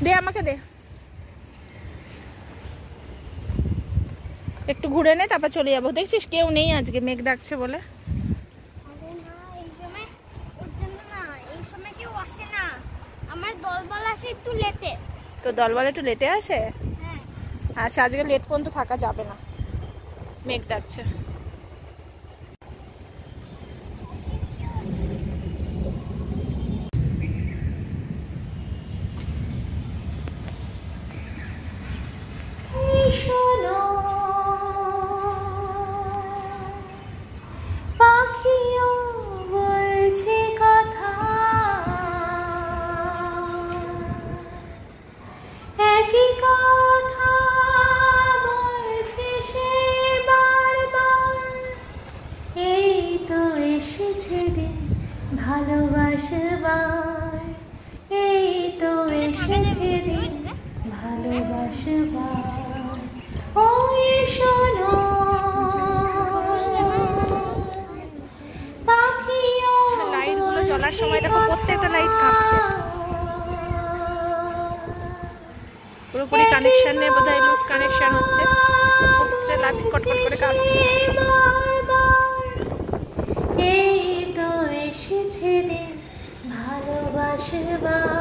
দে আমাকে দে, একটু ঘুরে নে তারপর চলে যাবো। দেখছিস কেউ নেই আজকে, মেঘ ডাকছে বলে। তো দলবল একটু লেটে আসে। আচ্ছা আজকে লেট পর্যন্ত থাকা যাবে না, মেঘ ডাকছে। পাখিও বলছে কথা, একই কথা বলছে সে বারবার। এই তো এসেছে দিন ভালোবাসবার, এই তো এসেছে দিন ভালোবাসবার। ওই শোনো পাখিও, লাইটগুলো জ্বলার সময় দেখো প্রত্যেকটা লাইট কাঁপছে। পুরোপুরি কানেকশন নেই বোধহয়, লুজ কানেকশন হচ্ছে, লাইট কটকট করে কাঁপছে। এই তো এসেছে দিন ভালোবাসবার,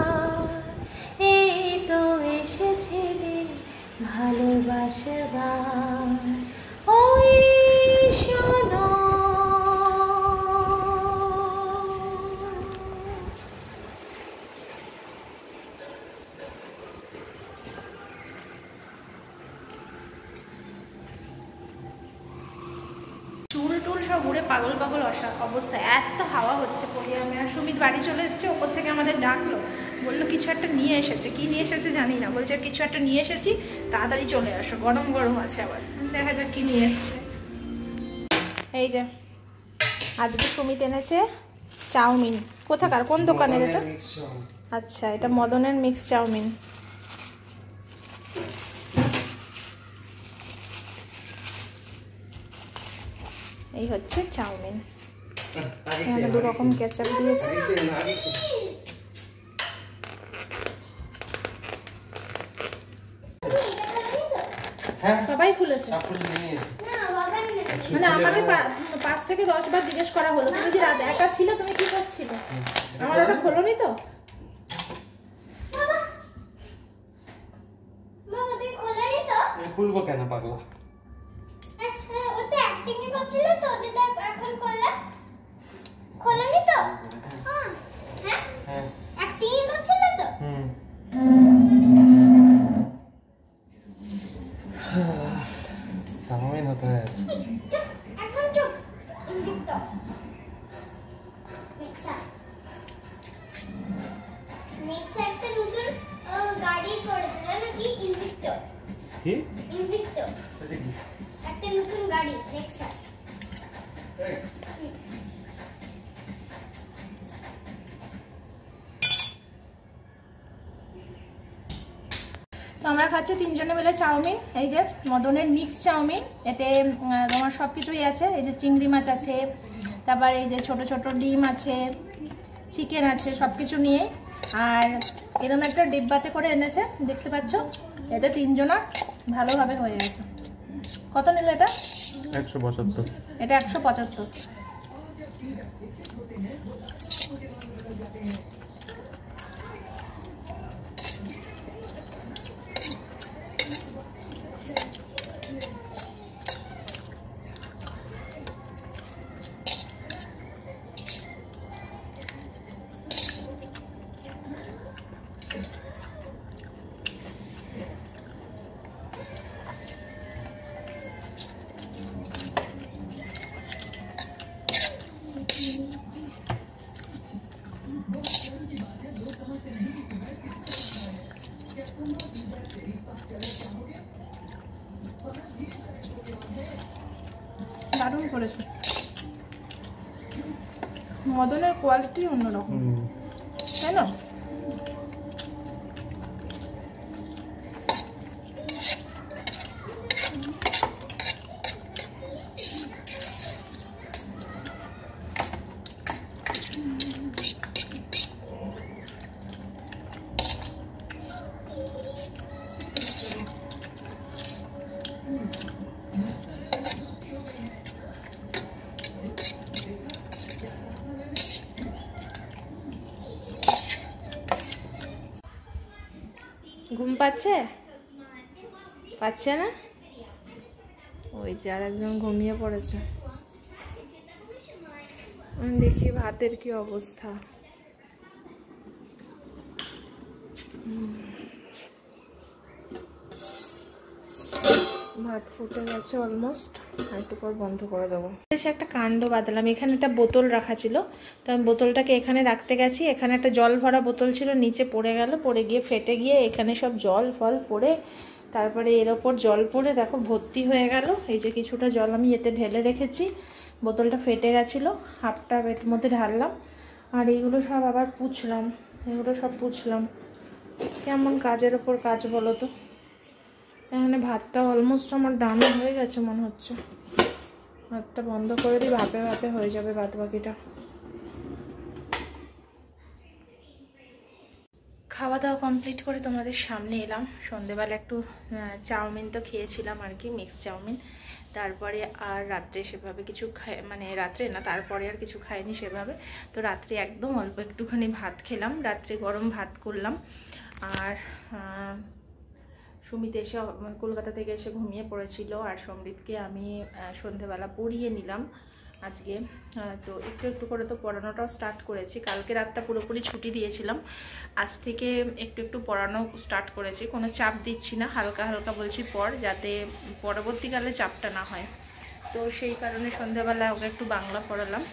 এই তো এসেছে দিন ভালোবাসবার। ওই শোনো চুল টুল সব উড়ে পাগল পাগল অবস্থা, এত হাওয়া হচ্ছে। আমি আর সুমিত বাড়ি চলে এসেছে, ওপর থেকে আমাদের ডাকলো, বললো কিছু একটা নিয়ে এসেছে, কি নিয়ে এসেছে জানি না, বলছে কিছু একটা নিয়ে এসেছি তাড়াতাড়ি চলে আসো, গরম গরম আছে। আবার দেখা যাক কি নিয়ে এসছে। এই যে আজকে সুমিত এনেছে চাউমিন। কোথাকার, কোন দোকানের এটা? আচ্ছা এটা মদনের মিক্স চাউমিন। এই হচ্ছে চাউমিন, এখানে দু রকম কেচাপ দিয়েছে। সবাই খুলেছে, মানে আমাকে 5 থেকে 10 বার জিজ্ঞেস করা হলো, তুমি যে রাত একা ছিল তুমি কি করছিলে, আমার ওটা খোলোনি তো। খুলবো কেন পাগলা? ওতে অ্যাক্টিং করছিল তো, যেটা এখন খোলানি তো। হ্যাঁ হ্যাঁ অ্যাক্টিং করছিল তো। চাউমিন হতে আছে এখন চুপ, ইনভিক্টো নেক্সট একটা নতুন গাড়ি করেছে জানো কি? ইনভিক্টো। কি ইনভিক্টো? একটা নতুন গাড়ি নেক্সাস। তো আমরা খাচ্ছি 3 জনে মিলে চাউমিন। এই যে মদনের মিক্স চাউমিন, এতে তোমার সব কিছুই আছে। এই যে চিংড়ি মাছ আছে, তারপর এই যে ছোট ছোট ডিম আছে, চিকেন আছে, সব কিছু নিয়ে। আর এরকম একটা ডিব্বাতে করে এনেছে, দেখতে পাচ্ছ। এতে 3 জনা ভালোভাবে হয়ে গেছে। কত নিল এটা? 175। এটা 175। দারুণ করেছে, মদনের কোয়ালিটি অন্যরকম, তাই না? ঘুম পাচ্ছে? পাচ্ছে না? ওই যে আর একজন ঘুমিয়ে পড়েছে। দেখি ভাতের কি অবস্থা। ভাত ফুটে গেছে অলমোস্ট, একটু পর বন্ধ করে দেবো। এসে একটা কাণ্ড বাঁধলাম, এখানে একটা বোতল রাখা ছিল, তো আমি বোতলটাকে এখানে রাখতে গেছি, এখানে একটা জল ভরা বোতল ছিল, নিচে পড়ে গেল, পড়ে গিয়ে ফেটে গিয়ে এখানে সব জল ফল পড়ে, তারপরে এর ওপর জল পড়ে দেখো ভর্তি হয়ে গেল। এই যে কিছুটা জল আমি এতে ঢেলে রেখেছি, বোতলটা ফেটে গেছিলো, হাফটা এর মধ্যে ঢাললাম, আর এইগুলো সব আবার পুছলাম, এগুলো সব পুছলাম। কেমন কাজের ওপর কাজ বলো তো। এখানে ভাতটা অলমোস্ট আমার ডানো হয়ে গেছে মনে হচ্ছে, ভাতটা বন্ধ করে দিই, ভাপে ভাপে হয়ে যাবে বাদ বাকিটা। খাওয়া দাওয়া কমপ্লিট করে তোমাদের সামনে এলাম। সন্ধেবেলা একটু চাউমিন তো খেয়েছিলাম আর কি, মিক্স চাউমিন। তারপরে আর রাত্রে সেভাবে কিছু মানে রাত্রে না, তারপরে আর কিছু খাইনি সেভাবে। তো রাত্রে একদম অল্প একটুখানি ভাত খেলাম, রাত্রে গরম ভাত করলাম। আর সুমিত এসে কলকাতা থেকে এসে ঘুমিয়ে পড়েছিল, আর সমৃদ্ধকে আমি সন্ধেবেলা পড়িয়ে নিলাম আজকে। তো একটু একটু করে তো পড়ানোটাও স্টার্ট করেছি, কালকে রাতটা পুরোপুরি ছুটি দিয়েছিলাম, আজ থেকে একটু একটু পড়ানো স্টার্ট করেছি। কোনো চাপ দিচ্ছি না, হালকা হালকা বলছি পড়, যাতে পরবর্তীকালে চাপটা না হয়। তো সেই কারণে সন্ধেবেলা ওকে একটু বাংলা পড়ালাম,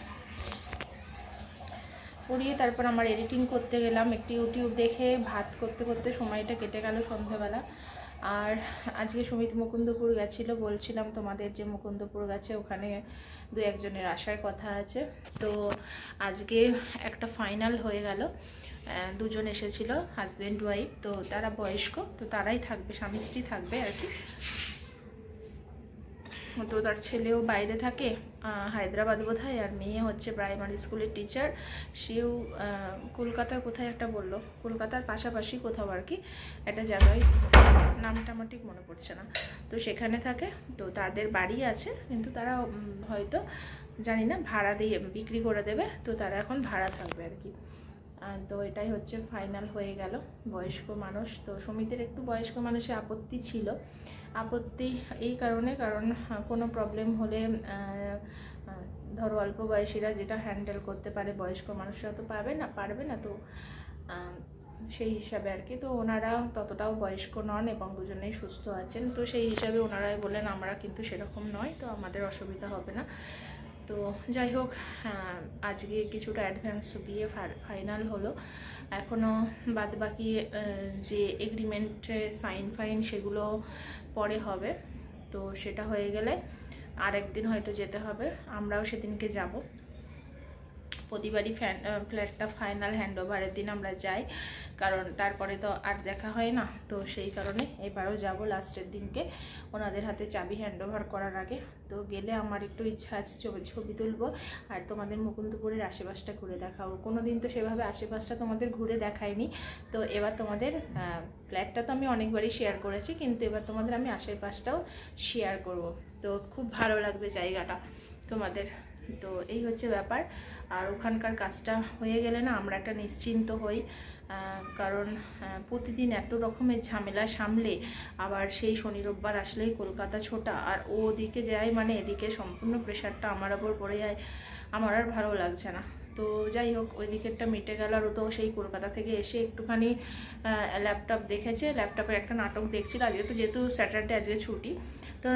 পড়িয়ে তারপর আমার এডিটিং করতে গেলাম। একটু ইউটিউব দেখে ভাত করতে করতে সময়টা কেটে গেল সন্ধেবেলা। আর আজকে সুমিত মুকুন্দপুর গেছিলো, বলছিলাম তোমাদের যে মুকুন্দপুর গেছে, ওখানে দু একজনের আসার কথা আছে। তো আজকে একটা ফাইনাল হয়ে গেল, দুজন এসেছিল হাজব্যান্ড ওয়াইফ, তো তারা বয়স্ক, তো তারাই থাকবে, স্বামী স্ত্রী থাকবে আর কি। তো তার ছেলেও বাইরে থাকে হায়দ্রাবাদ বোধহয়, আর মেয়ে হচ্ছে প্রাইমারি স্কুলের টিচার, সেও কলকাতার কোথায় একটা বললো, কলকাতার পাশাপাশি কোথাও আর কি একটা জায়গায়, নামটা আমার ঠিক মনে পড়ছে না। তো সেখানে থাকে, তো তাদের বাড়ি আছে, কিন্তু তারা হয়তো জানি না ভাড়া দিয়ে বিক্রি করে দেবে, তো তারা এখন ভাড়া থাকবে আর কি। তো এটাই হচ্ছে ফাইনাল হয়ে গেল। বয়স্ক মানুষ, তো সুমিতের একটু বয়স্ক মানুষের আপত্তি ছিল, আপত্তি এই কারণে, কারণ কোনো প্রবলেম হলে ধরো অল্প বয়সীরা যেটা হ্যান্ডেল করতে পারে, বয়স্ক মানুষরা তো পারবে না, তো সেই হিসাবে আর কি। তো ওনারা ততটাও বয়স্ক নন এবং দুজনেই সুস্থ আছেন, তো সেই হিসাবে ওনারাই বললেন আমরা কিন্তু সেরকম নয়, তো আমাদের অসুবিধা হবে না। তো যাই হোক, আজকে কিছুটা অ্যাডভান্স দিয়ে ফাইনাল হলো, এখনও বাদ বাকি যে এগ্রিমেন্টে সাইন ফাইন সেগুলো পরে হবে। তো সেটা হয়ে গেলে আরেকদিন হয়তো যেতে হবে, আমরাও সেদিনকে যাব। প্রতিবারই ফ্ল্যাটটা ফাইনাল হ্যান্ডওভারের দিন আমরা যাই, কারণ তারপরে তো আর দেখা হয় না, তো সেই কারণে এবারও যাব লাস্টের দিনকে ওনাদের হাতে চাবি হ্যান্ডওভার করার আগে। তো গেলে আমার একটু ইচ্ছা আছে ছবি তুলবো, আর তোমাদের মুকুন্দপুরের আশেপাশটা ঘুরে দেখাবো। কোনো দিন তো সেভাবে আশেপাশটা তোমাদের ঘুরে দেখাইনি, তো এবার তোমাদের ফ্ল্যাটটা তো আমি অনেকবারই শেয়ার করেছি, কিন্তু এবার তোমাদের আমি আশেপাশটাও শেয়ার করব। তো খুব ভালো লাগবে জায়গাটা তোমাদের। তো এই হচ্ছে ব্যাপার। আর ওখানকার কাজটা হয়ে গেলে না আমরা একটা নিশ্চিন্ত হই, কারণ প্রতিদিন এত রকমের ঝামেলা সামলে আবার সেই শনি রোববার আসলেই কলকাতা ছোটা, আর ও ওদিকে যায় মানে এদিকে সম্পূর্ণ প্রেশারটা আমার ওপর পড়ে যায়, আমার আর ভালো লাগছে না। তো যাই হোক, ওই দিকেরটা মিটে গেল। আর ও তো সেই কলকাতা থেকে এসে একটুখানি ল্যাপটপ দেখেছে, ল্যাপটপের একটা নাটক দেখছিল, আজকে তো যেহেতু স্যাটারডে আজকে ছুটি, তো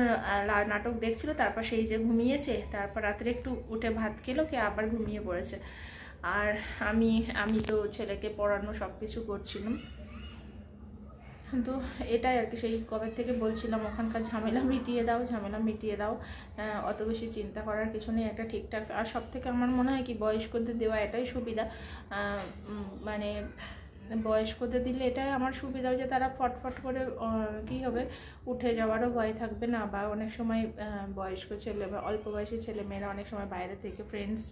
নাটক দেখছিল, তারপর সেই যে ঘুমিয়েছে, তারপর রাত্রে একটু উঠে ভাত খেলো, কে আবার ঘুমিয়ে পড়েছে। আর আমি তো ছেলেকে পড়ানো সব কিছু করছিলাম। তো এটাই আর কি, সেই কবে থেকে বলছিলাম ওখানকার ঝামেলা মিটিয়ে দাও, অত বেশি চিন্তা করার কিছু নেই, একটা ঠিকঠাক। আর সব থেকে আমার মনে হয় কি, বয়স্কদের দেওয়া এটাই সুবিধা, মানে বয়স্কদের দিলে এটাই আমার সুবিধা, যে তারা ফটফট করে কী হবে, উঠে যাওয়ারও ভয় থাকবে না। বা অনেক সময় বয়স্ক ছেলে বা অল্প বয়সী ছেলেমেয়েরা অনেক সময় বাইরে থেকে ফ্রেন্ডস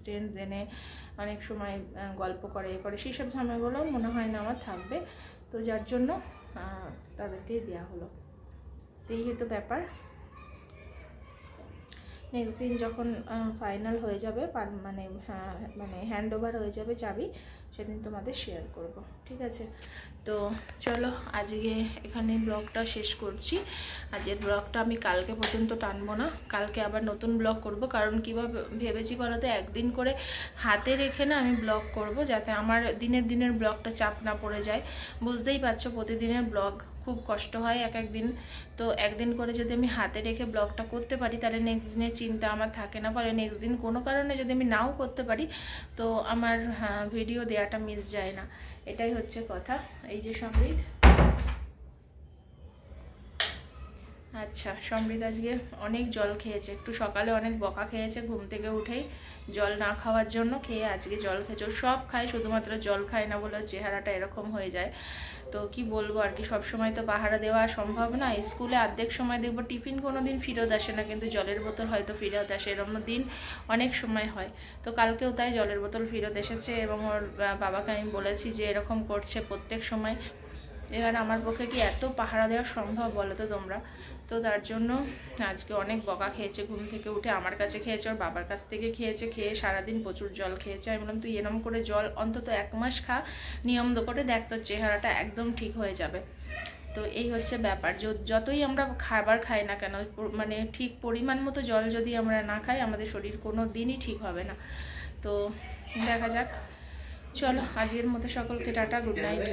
এনে অনেক সময় গল্প করে সেই সব ঝামেলাগুলো মনে হয় না আমার থাকবে। তো যার জন্য তাদেরকেই দেওয়া হলো। তো এই হতো ব্যাপার। নেক্সট দিন যখন ফাইনাল হয়ে যাবে মানে হ্যান্ড ওভার হয়ে যাবে চাবি, সেদিন তোমাদের শেয়ার করব, ঠিক আছে? তো চলো আজকে এখানে ব্লগটা শেষ করছি। আজকের ব্লগটা আমি কালকে পর্যন্ত টানবো না, কালকে আবার নতুন ব্লগ করব। কারণ কীভাবে ভেবেছি বলো তো, একদিন করে হাতে রেখে না আমি ব্লগ করব, যাতে আমার দিনের ব্লগটা চাপ না পড়ে যায়। বুঝতেই পারছো প্রতিদিনের ব্লগ খুব কষ্ট হয় এক দিন। তো একদিন করে যদি আমি হাতে রেখে ব্লগটা করতে পারি, তাহলে নেক্সট দিনের চিন্তা আমার থাকে না। ফলে নেক্সট দিন কোনো কারণে যদি আমি নাও করতে পারি, তো আমার ভিডিও দেওয়াটা মিস যায় না, এটাই হচ্ছে কথা। এই যে সমৃদ্ধ, আচ্ছা সমৃদ্ধ আজকে অনেক জল খেয়েছে, একটু সকালে অনেক বকা খেয়েছে ঘুম থেকে উঠেই, জল না খাওয়ার জন্য খেয়ে আজকে জল খেয়েছে। সব খায়, শুধুমাত্র জল খায় না বলে চেহারাটা এরকম হয়ে যায়। তো কি বলবো আর কি, সব সময় তো পাহারা দেওয়া সম্ভব না। স্কুলে অর্ধেক সময় দেখবো টিফিন কোনো দিন ফেরত আসে না, কিন্তু জলের বোতল হয়তো ফেরত আসে, এরকম দিন অনেক সময় হয়। তো কালকেও তাই জলের বোতল ফেরত এসেছে, এবং ওর বাবাকে আমি বলেছি যে এরকম করছে প্রত্যেক সময়। এবার আমার পক্ষে কি এত পাহারা দেওয়া সম্ভব বলো তো তোমরা? তো তার জন্য আজকে অনেক বকা খেয়েছে, ঘুম থেকে উঠে আমার কাছে খেয়েছে, ওর বাবার কাছ থেকে খেয়েছে, খেয়ে সারাদিন প্রচুর জল খেয়েছে। আমি বললাম তুই এরম করে জল অন্তত 1 মাস খা, নিয়ম করে দেখ, তোর চেহারাটা একদম ঠিক হয়ে যাবে। তো এই হচ্ছে ব্যাপার, যতই আমরা খাবার খাই না কেন, মানে ঠিক পরিমাণ মতো জল যদি আমরা না খাই, আমাদের শরীর কোনো দিনই ঠিক হবে না। তো দেখা যাক, চলো আজকের মতো সকলকে টাটা, গুড নাইট।